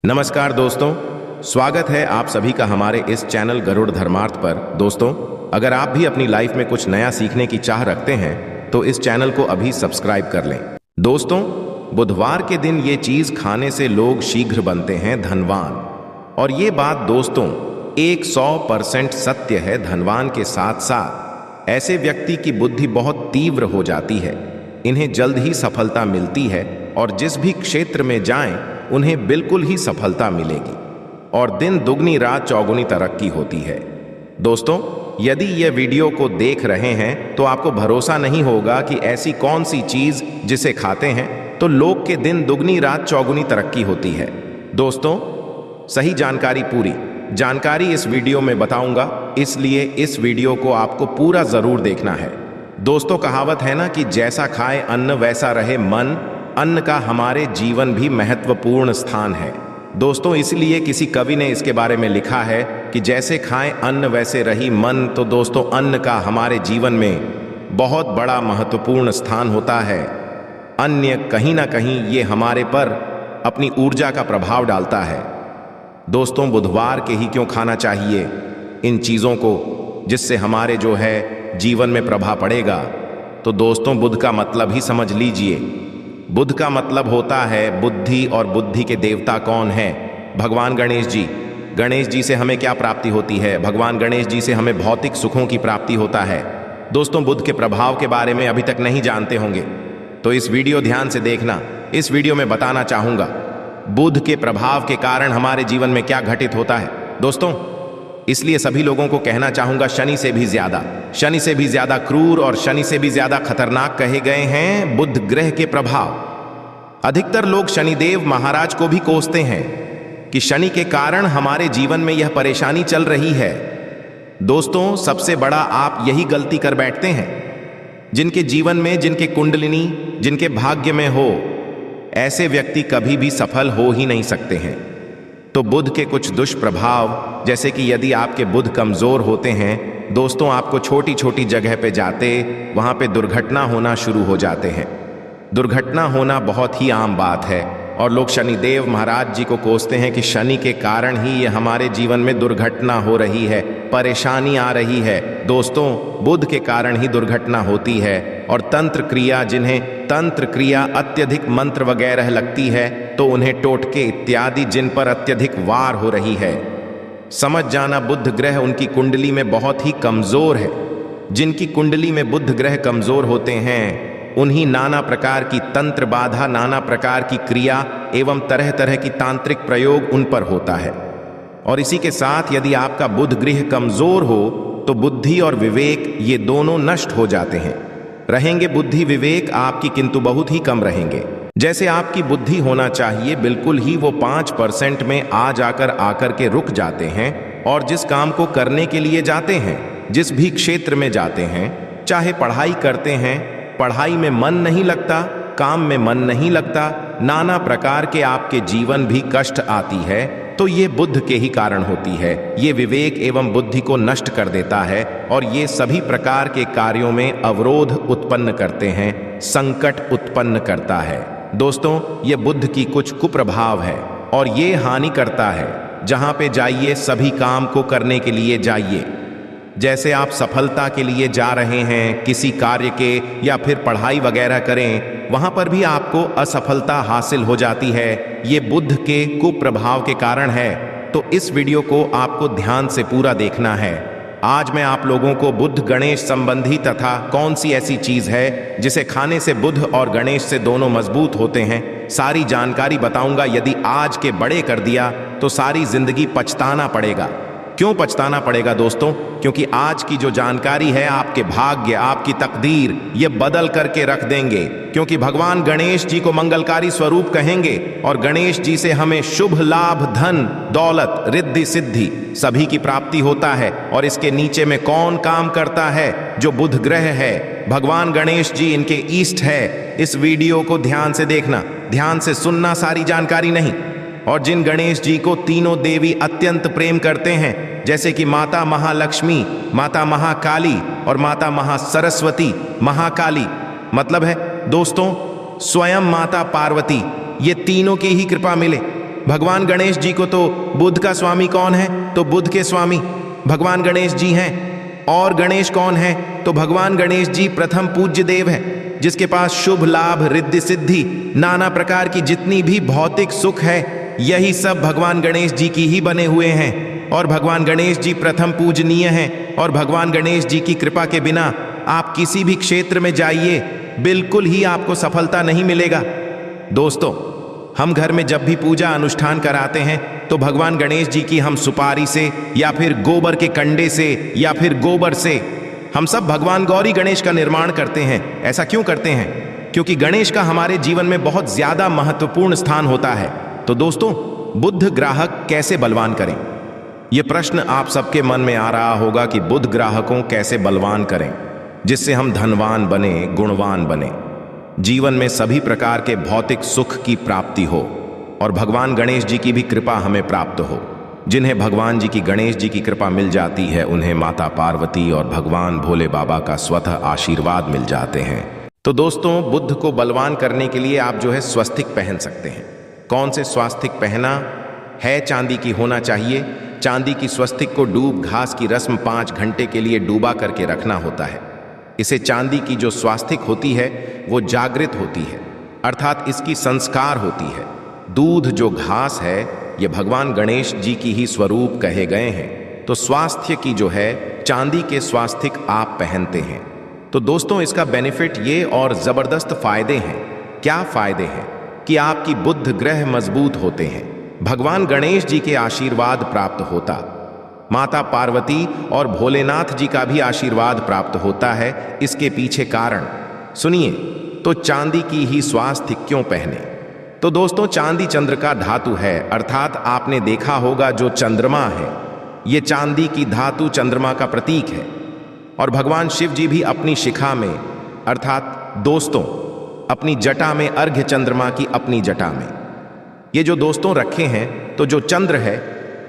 नमस्कार दोस्तों, स्वागत है आप सभी का हमारे इस चैनल गरुड़ धर्मार्थ पर। दोस्तों, अगर आप भी अपनी लाइफ में कुछ नया सीखने की चाह रखते हैं तो इस चैनल को अभी सब्सक्राइब कर लें। दोस्तों, बुधवार के दिन ये चीज खाने से लोग शीघ्र बनते हैं धनवान। और ये बात दोस्तों 100% सत्य है। धनवान के साथ साथ ऐसे व्यक्ति की बुद्धि बहुत तीव्र हो जाती है, इन्हें जल्द ही सफलता मिलती है और जिस भी क्षेत्र में जाएं उन्हें बिल्कुल ही सफलता मिलेगी और दिन दुगनी रात चौगुनी तरक्की होती है। दोस्तों, यदि यह वीडियो को देख रहे हैं तो आपको भरोसा नहीं होगा कि ऐसी कौन सी चीज जिसे खाते हैं तो लोग के दिन दुगनी रात चौगुनी तरक्की होती है। दोस्तों, सही जानकारी, पूरी जानकारी इस वीडियो में बताऊंगा, इसलिए इस वीडियो को आपको पूरा जरूर देखना है। दोस्तों, कहावत है ना कि जैसा खाए अन्न वैसा रहे मन। अन्न का हमारे जीवन भी महत्वपूर्ण स्थान है। दोस्तों, इसलिए किसी कवि ने इसके बारे में लिखा है कि जैसे खाएं अन्न वैसे रही मन। तो दोस्तों, अन्न का हमारे जीवन में बहुत बड़ा महत्वपूर्ण स्थान होता है। अन्न कहीं ना कहीं ये हमारे पर अपनी ऊर्जा का प्रभाव डालता है। दोस्तों, बुधवार के ही क्यों खाना चाहिए इन चीज़ों को जिससे हमारे जो है जीवन में प्रभाव पड़ेगा? तो दोस्तों, बुध का मतलब ही समझ लीजिए। बुध का मतलब होता है बुद्धि, और बुद्धि के देवता कौन है? भगवान गणेश जी। गणेश जी से हमें क्या प्राप्ति होती है? भगवान गणेश जी से हमें भौतिक सुखों की प्राप्ति होता है। दोस्तों, बुध के प्रभाव के बारे में अभी तक नहीं जानते होंगे तो इस वीडियो ध्यान से देखना। इस वीडियो में बताना चाहूंगा बुध के प्रभाव के कारण हमारे जीवन में क्या घटित होता है। दोस्तों, इसलिए सभी लोगों को कहना चाहूंगा, शनि से भी ज्यादा क्रूर और शनि से भी ज्यादा खतरनाक कहे गए हैं बुध ग्रह के प्रभाव। अधिकतर लोग शनिदेव महाराज को भी कोसते हैं कि शनि के कारण हमारे जीवन में यह परेशानी चल रही है। दोस्तों, सबसे बड़ा आप यही गलती कर बैठते हैं। जिनके जीवन में, जिनके कुंडलिनी, जिनके भाग्य में हो, ऐसे व्यक्ति कभी भी सफल हो ही नहीं सकते हैं। तो बुध के कुछ दुष्प्रभाव, जैसे कि यदि आपके बुध कमजोर होते हैं दोस्तों, आपको छोटी छोटी जगह पे जाते वहां पे दुर्घटना होना शुरू हो जाते हैं। दुर्घटना होना बहुत ही आम बात है और लोग शनिदेव महाराज जी को कोसते हैं कि शनि के कारण ही ये हमारे जीवन में दुर्घटना हो रही है, परेशानी आ रही है। दोस्तों, बुध के कारण ही दुर्घटना होती है। और तंत्र क्रिया, जिन्हें तंत्र क्रिया अत्यधिक मंत्र वगैरह लगती है तो उन्हें टोटके इत्यादि जिन पर अत्यधिक वार हो रही है, समझ जाना बुध ग्रह उनकी कुंडली में बहुत ही कमजोर है। जिनकी कुंडली में बुध ग्रह कमजोर होते हैं उन्हीं नाना प्रकार की तंत्र बाधा, नाना प्रकार की क्रिया एवं तरह तरह की तांत्रिक प्रयोग उन पर होता है। और इसी के साथ यदि आपका बुध ग्रह कमजोर हो तो बुद्धि और विवेक ये दोनों नष्ट हो जाते हैं। रहेंगे बुद्धि विवेक आपकी, किंतु बहुत ही कम रहेंगे। जैसे आपकी बुद्धि होना चाहिए बिल्कुल ही वो 5% में आकर के रुक जाते हैं। और जिस काम को करने के लिए जाते हैं, जिस भी क्षेत्र में जाते हैं, चाहे पढ़ाई करते हैं, पढ़ाई में मन नहीं लगता, काम में मन नहीं लगता, नाना प्रकार के आपके जीवन भी कष्ट आती है, तो ये बुध के ही कारण होती है। ये विवेक एवं बुद्धि को नष्ट कर देता है और ये सभी प्रकार के कार्यों में अवरोध उत्पन्न करते हैं, संकट उत्पन्न करता है। दोस्तों, ये बुध की कुछ कुप्रभाव है और ये हानि करता है। जहां पे जाइए सभी काम को करने के लिए जाइए। जैसे आप सफलता के लिए जा रहे हैं किसी कार्य के या फिर पढ़ाई वगैरह करें, वहां पर भी आपको असफलता हासिल हो जाती है। ये बुध के कुप्रभाव के कारण है। तो इस वीडियो को आपको ध्यान से पूरा देखना है। आज मैं आप लोगों को बुध गणेश संबंधी तथा कौन सी ऐसी चीज है जिसे खाने से बुध और गणेश से दोनों मजबूत होते हैं, सारी जानकारी बताऊंगा। यदि आज के बड़े कर दिया तो सारी जिंदगी पछताना पड़ेगा। क्यों पछताना पड़ेगा दोस्तों? क्योंकि आज की जो जानकारी है आपके भाग्य, आपकी तकदीर ये बदल करके रख देंगे। क्योंकि भगवान गणेश जी को मंगलकारी स्वरूप कहेंगे और गणेश जी से हमें शुभ लाभ, धन, दौलत, रिद्धि सिद्धि सभी की प्राप्ति होता है। और इसके नीचे में कौन काम करता है? जो बुध ग्रह है, भगवान गणेश जी इनके ईष्ट है। इस वीडियो को ध्यान से देखना, ध्यान से सुनना, सारी जानकारी नहीं। और जिन गणेश जी को तीनों देवी अत्यंत प्रेम करते हैं, जैसे कि माता महालक्ष्मी, माता महाकाली और माता महासरस्वती। महाकाली मतलब है दोस्तों स्वयं माता पार्वती, ये तीनों की ही कृपा मिले। भगवान गणेश जी को तो बुद्ध का स्वामी कौन है? तो बुद्ध के स्वामी भगवान गणेश जी हैं। और गणेश कौन है? तो भगवान गणेश जी प्रथम पूज्य देव है, जिसके पास शुभ लाभ, रिद्धि सिद्धि, नाना प्रकार की जितनी भी भौतिक सुख है, यही सब भगवान गणेश जी की ही बने हुए हैं। और भगवान गणेश जी प्रथम पूजनीय हैं। और भगवान गणेश जी की कृपा के बिना आप किसी भी क्षेत्र में जाइए, बिल्कुल ही आपको सफलता नहीं मिलेगा। दोस्तों, हम घर में जब भी पूजा अनुष्ठान कराते हैं तो भगवान गणेश जी की हम सुपारी से या फिर गोबर के कंडे से या फिर गोबर से हम सब भगवान गौरी गणेश का निर्माण करते हैं। ऐसा क्यों करते हैं? क्योंकि गणेश का हमारे जीवन में बहुत ज्यादा महत्वपूर्ण स्थान होता है। तो दोस्तों, बुद्ध ग्राहक कैसे बलवान करें? यह प्रश्न आप सबके मन में आ रहा होगा कि बुद्ध ग्राहकों कैसे बलवान करें जिससे हम धनवान बने, गुणवान बने, जीवन में सभी प्रकार के भौतिक सुख की प्राप्ति हो और भगवान गणेश जी की भी कृपा हमें प्राप्त हो। जिन्हें भगवान जी की, गणेश जी की कृपा मिल जाती है, उन्हें माता पार्वती और भगवान भोले बाबा का स्वतः आशीर्वाद मिल जाते हैं। तो दोस्तों, बुद्ध को बलवान करने के लिए आप जो है स्वस्तिक पहन सकते हैं। कौन से स्वस्तिक पहना है? चांदी की होना चाहिए। चांदी की स्वस्तिक को डूब घास की रस्म 5 घंटे के लिए डूबा करके रखना होता है। इसे चांदी की जो स्वास्तिक होती है वो जागृत होती है, अर्थात इसकी संस्कार होती है। दूध जो घास है ये भगवान गणेश जी की ही स्वरूप कहे गए हैं। तो स्वास्थ्य की जो है चांदी के स्वास्तिक आप पहनते हैं। तो दोस्तों, इसका बेनिफिट ये और जबरदस्त फायदे हैं। क्या फायदे हैं? कि आपकी बुद्ध ग्रह मजबूत होते हैं, भगवान गणेश जी के आशीर्वाद प्राप्त होता, माता पार्वती और भोलेनाथ जी का भी आशीर्वाद प्राप्त होता है। इसके पीछे कारण सुनिए। तो चांदी की ही स्वास्थ्य क्यों पहने? तो दोस्तों, चांदी चंद्र का धातु है, अर्थात आपने देखा होगा जो चंद्रमा है, ये चांदी की धातु चंद्रमा का प्रतीक है। और भगवान शिव जी भी अपनी शिखा में, अर्थात दोस्तों अपनी जटा में, अर्घ्य चंद्रमा की अपनी जटा में ये जो दोस्तों रखे हैं, तो जो चंद्र है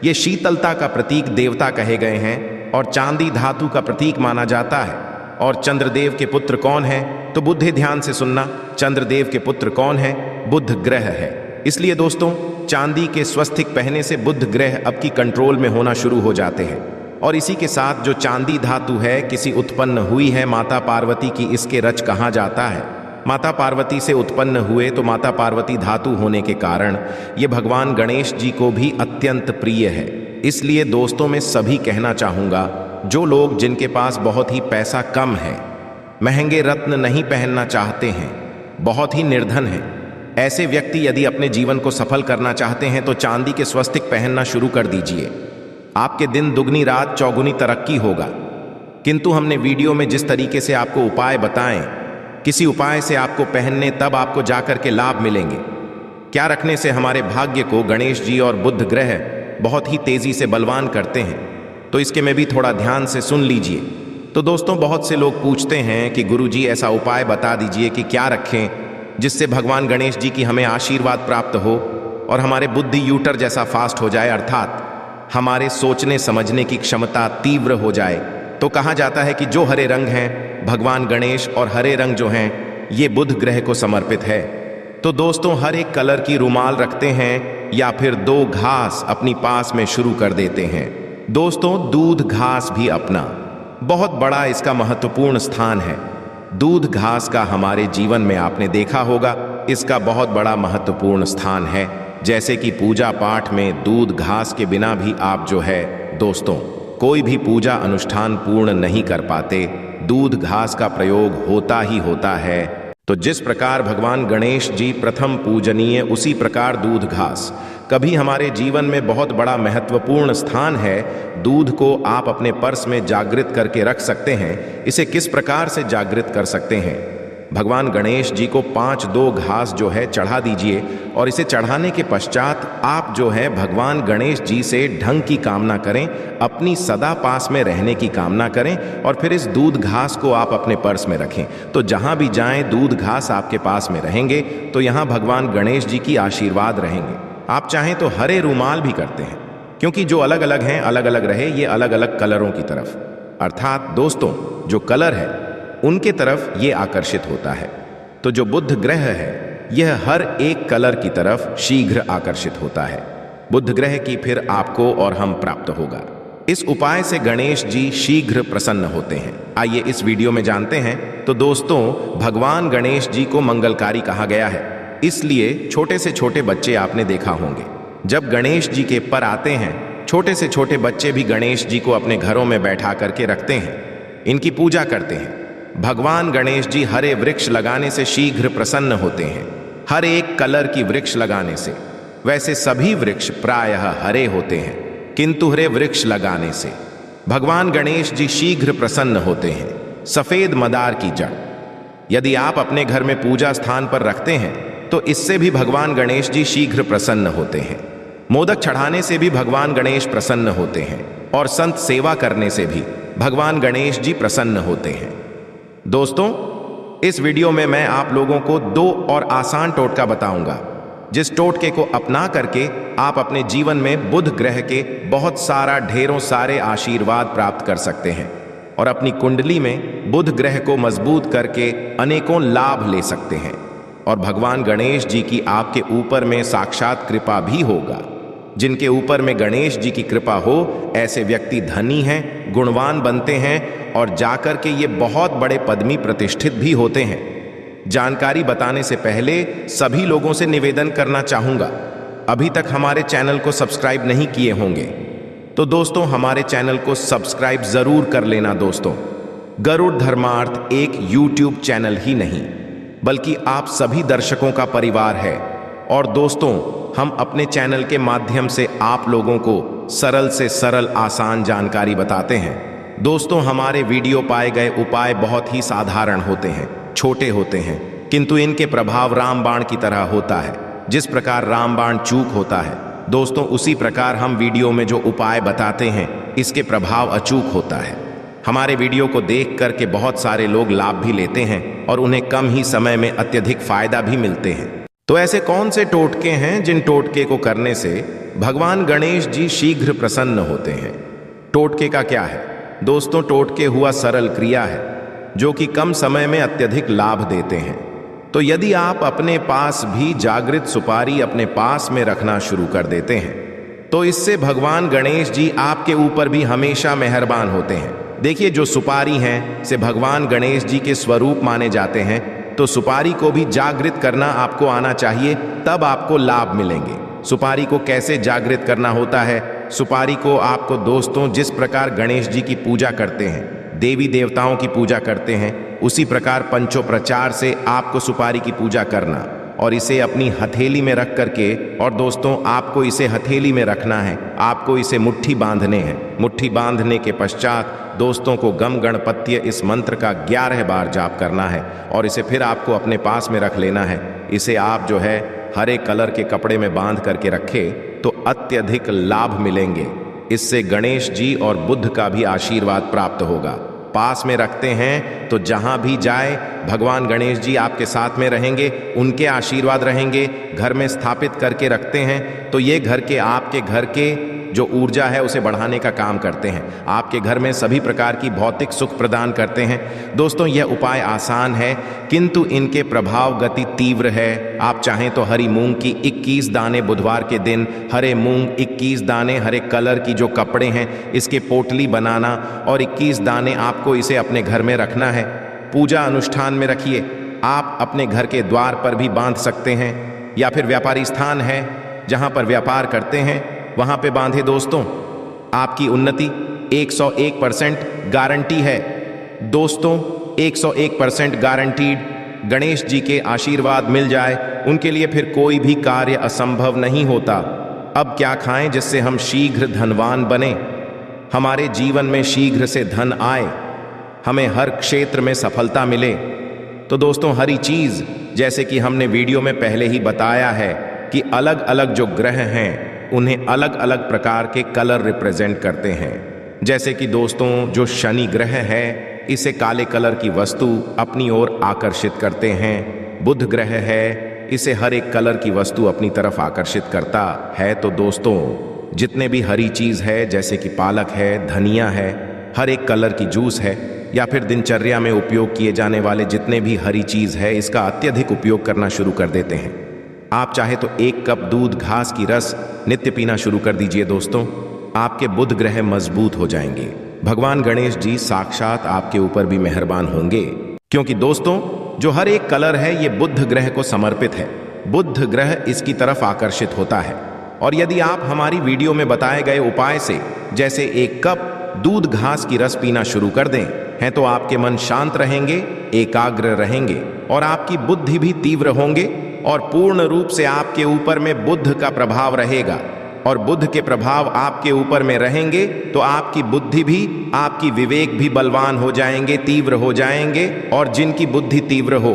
ये शीतलता का प्रतीक देवता कहे गए हैं और चांदी धातु का प्रतीक माना जाता है। और चंद्रदेव के पुत्र कौन है? तो बुद्ध, ध्यान से सुनना, चंद्रदेव के पुत्र कौन है? बुद्ध ग्रह है। इसलिए दोस्तों, चांदी के स्वस्तिक पहने से बुद्ध ग्रह अब की कंट्रोल में होना शुरू हो जाते हैं। और इसी के साथ जो चांदी धातु है किसी उत्पन्न हुई है माता पार्वती की, इसके रच कहा जाता है। माता पार्वती से उत्पन्न हुए तो माता पार्वती धातु होने के कारण ये भगवान गणेश जी को भी अत्यंत प्रिय है। इसलिए दोस्तों, मैं सभी कहना चाहूँगा, जो लोग जिनके पास बहुत ही पैसा कम है, महंगे रत्न नहीं पहनना चाहते हैं, बहुत ही निर्धन हैं, ऐसे व्यक्ति यदि अपने जीवन को सफल करना चाहते हैं तो चांदी के स्वस्तिक पहनना शुरू कर दीजिए। आपके दिन दुगनी रात चौगुनी तरक्की होगा। किंतु हमने वीडियो में जिस तरीके से आपको उपाय बताएं, किसी उपाय से आपको पहनने तब आपको जाकर के लाभ मिलेंगे। क्या रखने से हमारे भाग्य को गणेश जी और बुद्ध ग्रह बहुत ही तेजी से बलवान करते हैं, तो इसके में भी थोड़ा ध्यान से सुन लीजिए। तो दोस्तों, बहुत से लोग पूछते हैं कि गुरुजी ऐसा उपाय बता दीजिए कि क्या रखें जिससे भगवान गणेश जी की हमें आशीर्वाद प्राप्त हो और हमारे बुद्धि यूटर जैसा फास्ट हो जाए, अर्थात हमारे सोचने समझने की क्षमता तीव्र हो जाए। तो कहा जाता है कि जो हरे रंग हैं भगवान गणेश और हरे रंग जो हैं ये बुध ग्रह को समर्पित है। तो दोस्तों, हर एक कलर की रुमाल रखते हैं या फिर 2 घास अपनी पास में शुरू कर देते हैं। दोस्तों, दूध घास भी अपना बहुत बड़ा इसका महत्वपूर्ण स्थान है। दूध घास का हमारे जीवन में आपने देखा होगा इसका बहुत बड़ा महत्वपूर्ण स्थान है। जैसे कि पूजा पाठ में दूध घास के बिना भी आप जो है दोस्तों कोई भी पूजा अनुष्ठान पूर्ण नहीं कर पाते, दूध घास का प्रयोग होता ही होता है। तो जिस प्रकार भगवान गणेश जी प्रथम पूजनीय, उसी प्रकार दूध घास कभी हमारे जीवन में बहुत बड़ा महत्वपूर्ण स्थान है। दूध को आप अपने पर्स में जागृत करके रख सकते हैं। इसे किस प्रकार से जागृत कर सकते हैं? भगवान गणेश जी को 5-2 घास जो है चढ़ा दीजिए और इसे चढ़ाने के पश्चात आप जो है भगवान गणेश जी से ढंग की कामना करें, अपनी सदा पास में रहने की कामना करें और फिर इस दूध घास को आप अपने पर्स में रखें। तो जहां भी जाएं दूध घास आपके पास में रहेंगे, तो यहां भगवान गणेश जी की आशीर्वाद रहेंगे। आप चाहें तो हरे रूमाल भी करते हैं, क्योंकि जो अलग अलग हैं अलग अलग रहे, ये अलग अलग कलरों की तरफ, अर्थात दोस्तों जो कलर है उनके तरफ ये आकर्षित होता है। तो जो बुध ग्रह है यह हर एक कलर की तरफ शीघ्र आकर्षित होता है। बुध ग्रह की फिर आपको और हम प्राप्त होगा। इस उपाय से गणेश जी शीघ्र प्रसन्न होते हैं। आइए इस वीडियो में जानते हैं। तो दोस्तों, भगवान गणेश जी को मंगलकारी कहा गया है, इसलिए छोटे से छोटे बच्चे आपने देखा होंगे जब गणेश जी के पर आते हैं, छोटे से छोटे बच्चे भी गणेश जी को अपने घरों में बैठा करके रखते हैं, इनकी पूजा करते हैं। भगवान गणेश जी हरे वृक्ष लगाने से शीघ्र प्रसन्न होते हैं, हर एक कलर की वृक्ष लगाने से। वैसे सभी वृक्ष प्रायः हरे होते हैं, किंतु हरे वृक्ष लगाने से भगवान गणेश जी शीघ्र प्रसन्न होते हैं। सफेद मदार की जड़ यदि आप अपने घर में पूजा स्थान पर रखते हैं तो इससे भी भगवान गणेश जी शीघ्र प्रसन्न होते हैं। मोदक चढ़ाने से भी भगवान गणेश प्रसन्न होते हैं और संत सेवा करने से भी भगवान गणेश जी प्रसन्न होते हैं। दोस्तों, इस वीडियो में मैं आप लोगों को 2 और आसान टोटका बताऊंगा, जिस टोटके को अपना करके आप अपने जीवन में बुध ग्रह के बहुत सारा ढेरों सारे आशीर्वाद प्राप्त कर सकते हैं और अपनी कुंडली में बुध ग्रह को मजबूत करके अनेकों लाभ ले सकते हैं और भगवान गणेश जी की आपके ऊपर में साक्षात कृपा भी होगा। जिनके ऊपर में गणेश जी की कृपा हो, ऐसे व्यक्ति धनी हैं, गुणवान बनते हैं और जाकर के ये बहुत बड़े पदमी प्रतिष्ठित भी होते हैं। जानकारी बताने से पहले सभी लोगों से निवेदन करना चाहूंगा, अभी तक हमारे चैनल को सब्सक्राइब नहीं किए होंगे तो दोस्तों हमारे चैनल को सब्सक्राइब जरूर कर लेना। दोस्तों, गरुड़ धर्मार्थ एक YouTube चैनल ही नहीं बल्कि आप सभी दर्शकों का परिवार है और दोस्तों, हम अपने चैनल के माध्यम से आप लोगों को सरल से सरल आसान जानकारी बताते हैं। दोस्तों, हमारे वीडियो पाए गए उपाय बहुत ही साधारण होते हैं, छोटे होते हैं, किंतु इनके प्रभाव रामबाण की तरह होता है। जिस प्रकार रामबाण चूक होता है दोस्तों, उसी प्रकार हम वीडियो में जो उपाय बताते हैं इसके प्रभाव अचूक होता है। हमारे वीडियो को देख करके बहुत सारे लोग लाभ भी लेते हैं और उन्हें कम ही समय में अत्यधिक फायदा भी मिलते हैं। तो ऐसे कौन से टोटके हैं जिन टोटके को करने से भगवान गणेश जी शीघ्र प्रसन्न होते हैं? टोटके का क्या है दोस्तों? टोटके हुआ सरल क्रिया है जो कि कम समय में अत्यधिक लाभ देते हैं। तो यदि आप अपने पास भी जागृत सुपारी अपने पास में रखना शुरू कर देते हैं तो इससे भगवान गणेश जी आपके ऊपर भी हमेशा मेहरबान होते हैं। देखिए, जो सुपारी हैं से भगवान गणेश जी के स्वरूप माने जाते हैं, तो सुपारी को भी जागृत करना आपको आना चाहिए, तब आपको लाभ मिलेंगे। सुपारी को कैसे जागृत करना होता है? सुपारी को आपको दोस्तों जिस प्रकार गणेश जी की पूजा करते हैं, देवी देवताओं की पूजा करते हैं, उसी प्रकार पंचोपचार से आपको सुपारी की पूजा करना और इसे अपनी हथेली में रख करके, और दोस्तों आपको इसे हथेली में रखना है, आपको इसे मुट्ठी बांधने हैं। मुट्ठी बांधने के पश्चात दोस्तों को गम गणपत्य इस मंत्र का 11 बार जाप करना है और इसे फिर आपको अपने पास में रख लेना है। इसे आप जो है हरे कलर के कपड़े में बांध करके रखें तो अत्यधिक लाभ मिलेंगे। इससे गणेश जी और बुध का भी आशीर्वाद प्राप्त होगा। पास में रखते हैं तो जहां भी जाए भगवान गणेश जी आपके साथ में रहेंगे, उनके आशीर्वाद रहेंगे। घर में स्थापित करके रखते हैं तो ये घर के आपके घर के जो ऊर्जा है उसे बढ़ाने का काम करते हैं, आपके घर में सभी प्रकार की भौतिक सुख प्रदान करते हैं। दोस्तों, यह उपाय आसान है किंतु इनके प्रभाव गति तीव्र है। आप चाहें तो हरी मूंग की 21 दाने बुधवार के दिन, हरे मूंग 21 दाने, हरे कलर की जो कपड़े हैं इसके पोटली बनाना और 21 दाने आपको इसे अपने घर में रखना है। पूजा अनुष्ठान में रखिए। आप अपने घर के द्वार पर भी बांध सकते हैं या फिर व्यापारी स्थान है जहां पर व्यापार करते हैं वहां पे बांधे। दोस्तों, आपकी उन्नति 101% गारंटी है। दोस्तों, 101% गारंटीड। गणेश जी के आशीर्वाद मिल जाए उनके लिए फिर कोई भी कार्य असंभव नहीं होता। अब क्या खाएं जिससे हम शीघ्र धनवान बने, हमारे जीवन में शीघ्र से धन आए, हमें हर क्षेत्र में सफलता मिले? तो दोस्तों, हरी चीज जैसे कि हमने वीडियो में पहले ही बताया है कि अलग अलग जो ग्रह हैं उन्हें अलग अलग प्रकार के कलर रिप्रेजेंट करते हैं। जैसे कि दोस्तों, जो शनि ग्रह है इसे काले कलर की वस्तु अपनी ओर आकर्षित करते हैं। बुध ग्रह है, इसे हर एक कलर की वस्तु अपनी तरफ आकर्षित करता है। तो दोस्तों, जितने भी हरी चीज है जैसे कि पालक है, धनिया है, हर एक कलर की जूस है या फिर दिनचर्या में उपयोग किए जाने वाले जितने भी हरी चीज है, इसका अत्यधिक उपयोग करना शुरू कर देते हैं। आप चाहे तो 1 कप दूध घास की रस नित्य पीना शुरू कर दीजिए दोस्तों। आपके बुध ग्रह मजबूत हो जाएंगे। भगवान गणेश जी साक्षात आपके ऊपर भी मेहरबान होंगे, क्योंकि दोस्तों जो हर एक कलर है ये बुध ग्रह को समर्पित है। बुध ग्रह इसकी तरफ आकर्षित होता है। और यदि आप हमारी वीडियो में बताए गए उपाय से जैसे 1 कप दूध घास की रस पीना शुरू कर दें हैं तो आपके मन शांत रहेंगे, एकाग्र रहेंगे और आपकी बुद्धि भी तीव्र होंगे और पूर्ण रूप से आपके ऊपर में बुध का प्रभाव रहेगा। और बुध के प्रभाव आपके ऊपर में रहेंगे तो आपकी बुद्धि भी, आपकी विवेक भी बलवान हो जाएंगे, तीव्र हो जाएंगे। और जिनकी बुद्धि तीव्र हो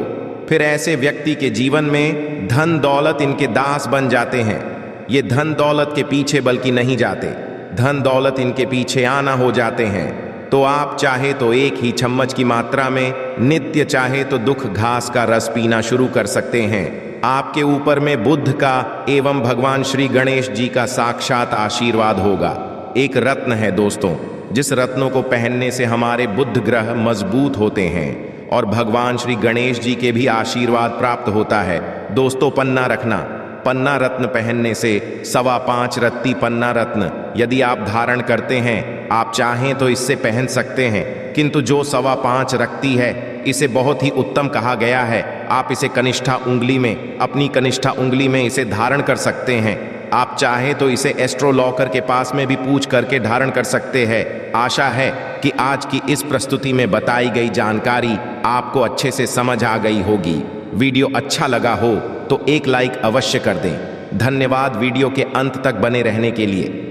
फिर ऐसे व्यक्ति के जीवन में धन दौलत इनके दास बन जाते हैं। ये धन दौलत के पीछे बल्कि नहीं जाते, धन दौलत इनके पीछे आना हो जाते हैं। तो आप चाहे तो 1 ही चम्मच की मात्रा में नित्य चाहे तो दुख घास का रस पीना शुरू कर सकते हैं। आपके ऊपर में बुध का एवं भगवान श्री गणेश जी का साक्षात आशीर्वाद होगा। एक रत्न है दोस्तों, जिस रत्नों को पहनने से हमारे बुध ग्रह मजबूत होते हैं और भगवान श्री गणेश जी के भी आशीर्वाद प्राप्त होता है। दोस्तों पन्ना रखना, पन्ना रत्न पहनने से 5.25 रत्ती पन्ना रत्न यदि आप धारण करते हैं, आप चाहें तो इससे पहन सकते हैं, किंतु जो 5.25 रखती है इसे बहुत ही उत्तम कहा गया है। आप इसे कनिष्ठा उंगली में, अपनी कनिष्ठा उंगली में इसे धारण कर सकते हैं। आप चाहें तो इसे एस्ट्रोलॉकर के पास में भी पूछ करके धारण कर सकते हैं। आशा है कि आज की इस प्रस्तुति में बताई गई जानकारी आपको अच्छे से समझ आ गई होगी। वीडियो अच्छा लगा हो तो एक लाइक अवश्य कर दें। धन्यवाद वीडियो के अंत तक बने रहने के लिए।